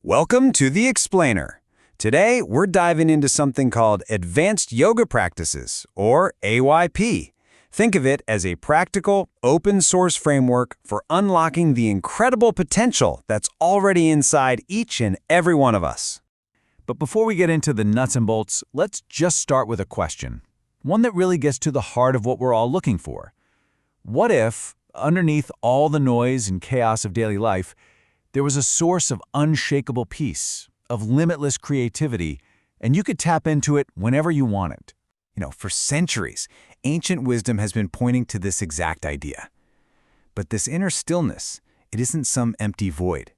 Welcome to The Explainer. Today, we're diving into something called Advanced Yoga Practices, or AYP. Think of it as a practical, open-source framework for unlocking the incredible potential that's already inside each and every one of us. But before we get into the nuts and bolts, let's just start with a question. One that really gets to the heart of what we're all looking for. What if, underneath all the noise and chaos of daily life, there was a source of unshakable peace, of limitless creativity, and you could tap into it whenever you wanted? For centuries, ancient wisdom has been pointing to this exact idea. But this inner stillness, it isn't some empty void.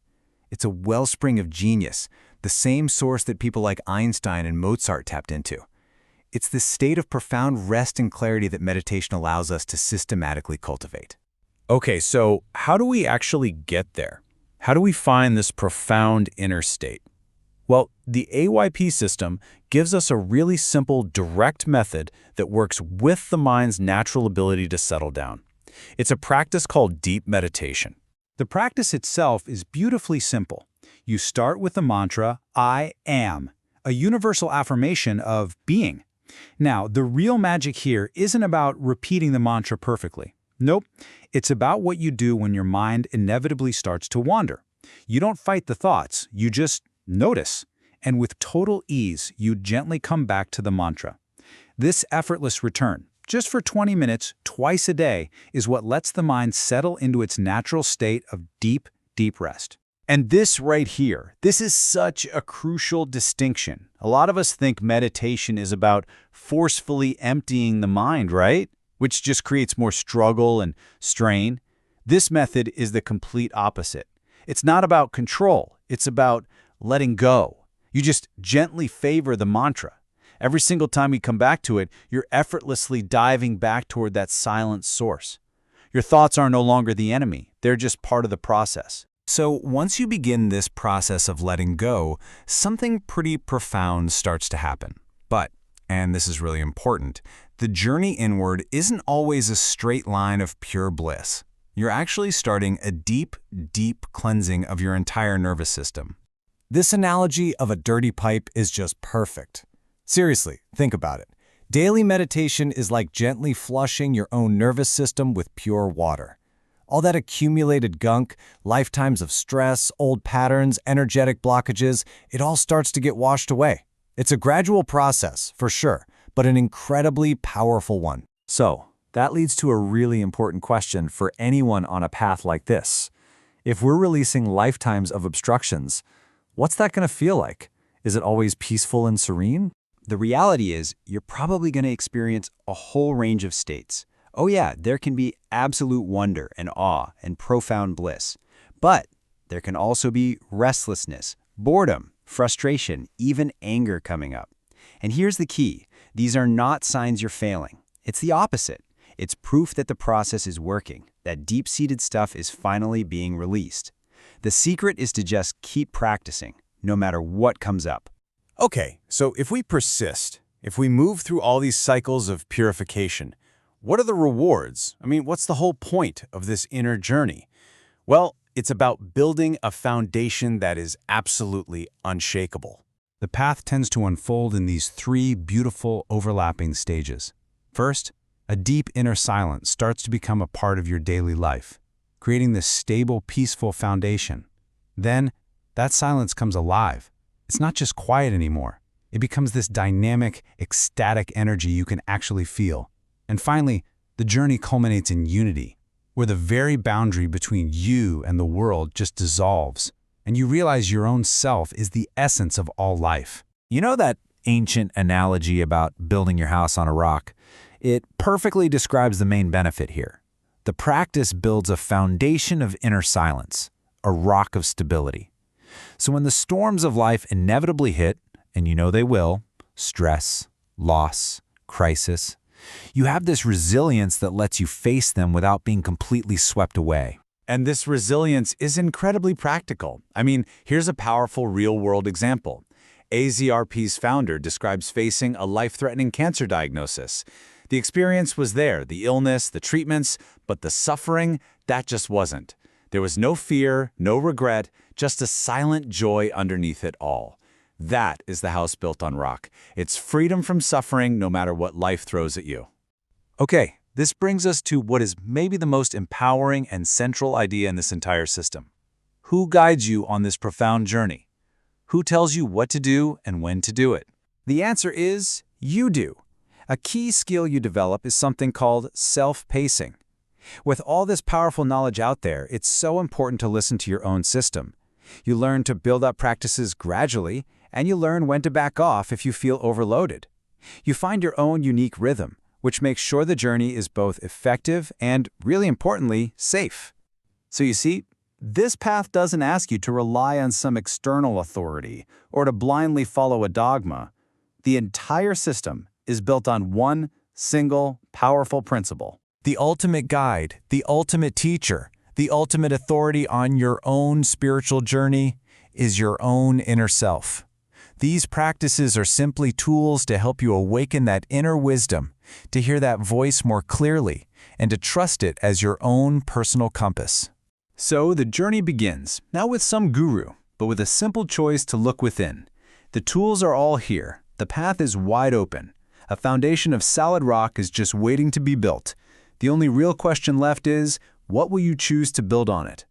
It's a wellspring of genius, the same source that people like Einstein and Mozart tapped into. It's this state of profound rest and clarity that meditation allows us to systematically cultivate. Okay, so how do we actually get there? How do we find this profound inner state? Well, the AYP system gives us a really simple, direct method that works with the mind's natural ability to settle down. It's a practice called deep meditation. The practice itself is beautifully simple. You start with the mantra, I am, a universal affirmation of being. Now, the real magic here isn't about repeating the mantra perfectly. Nope, it's about what you do when your mind inevitably starts to wander. You don't fight the thoughts, you just notice. And with total ease, you gently come back to the mantra. This effortless return, just for 20 minutes, twice a day, is what lets the mind settle into its natural state of deep, deep rest. And this right here, this is such a crucial distinction. A lot of us think meditation is about forcefully emptying the mind, right? Which just creates more struggle and strain. This method is the complete opposite. It's not about control, it's about letting go. You just gently favor the mantra. Every single time you come back to it, you're effortlessly diving back toward that silent source. Your thoughts are no longer the enemy, they're just part of the process. So once you begin this process of letting go, something pretty profound starts to happen. But, and this is really important, the journey inward isn't always a straight line of pure bliss. You're actually starting a deep, deep cleansing of your entire nervous system. This analogy of a dirty pipe is just perfect. Seriously, think about it. Daily meditation is like gently flushing your own nervous system with pure water. All that accumulated gunk, lifetimes of stress, old patterns, energetic blockages, it all starts to get washed away. It's a gradual process, for sure, but an incredibly powerful one. So, that leads to a really important question for anyone on a path like this. If we're releasing lifetimes of obstructions, what's that going to feel like? Is it always peaceful and serene? The reality is, you're probably going to experience a whole range of states. Oh yeah, there can be absolute wonder and awe and profound bliss. But there can also be restlessness, boredom, frustration, even anger coming up. And here's the key. These are not signs you're failing. It's the opposite. It's proof that the process is working, that deep-seated stuff is finally being released. The secret is to just keep practicing, no matter what comes up. Okay, so if we persist, if we move through all these cycles of purification, what are the rewards? What's the whole point of this inner journey? Well, it's about building a foundation that is absolutely unshakable. The path tends to unfold in these three beautiful overlapping stages. First, a deep inner silence starts to become a part of your daily life, creating this stable, peaceful foundation. Then, that silence comes alive. It's not just quiet anymore. It becomes this dynamic, ecstatic energy you can actually feel. And finally, the journey culminates in unity, where the very boundary between you and the world just dissolves, and you realize your own self is the essence of all life. You know that ancient analogy about building your house on a rock? It perfectly describes the main benefit here. The practice builds a foundation of inner silence, a rock of stability. So when the storms of life inevitably hit, and you know they will, stress, loss, crisis, you have this resilience that lets you face them without being completely swept away. And this resilience is incredibly practical. Here's a powerful real-world example. AZRP's founder describes facing a life-threatening cancer diagnosis. The experience was there, the illness, the treatments, but the suffering, that just wasn't. There was no fear, no regret, just a silent joy underneath it all. That is the house built on rock. It's freedom from suffering no matter what life throws at you. Okay, this brings us to what is maybe the most empowering and central idea in this entire system. Who guides you on this profound journey? Who tells you what to do and when to do it? The answer is you do. A key skill you develop is something called self-pacing. With all this powerful knowledge out there, it's so important to listen to your own system. You learn to build up practices gradually, and you learn when to back off if you feel overloaded. You find your own unique rhythm, which makes sure the journey is both effective and, really importantly, safe. So you see, this path doesn't ask you to rely on some external authority or to blindly follow a dogma. The entire system is built on one single, powerful principle. The ultimate guide, the ultimate teacher, the ultimate authority on your own spiritual journey is your own inner self. These practices are simply tools to help you awaken that inner wisdom, to hear that voice more clearly, and to trust it as your own personal compass. So the journey begins, not with some guru, but with a simple choice to look within. The tools are all here. The path is wide open. A foundation of solid rock is just waiting to be built. The only real question left is, what will you choose to build on it?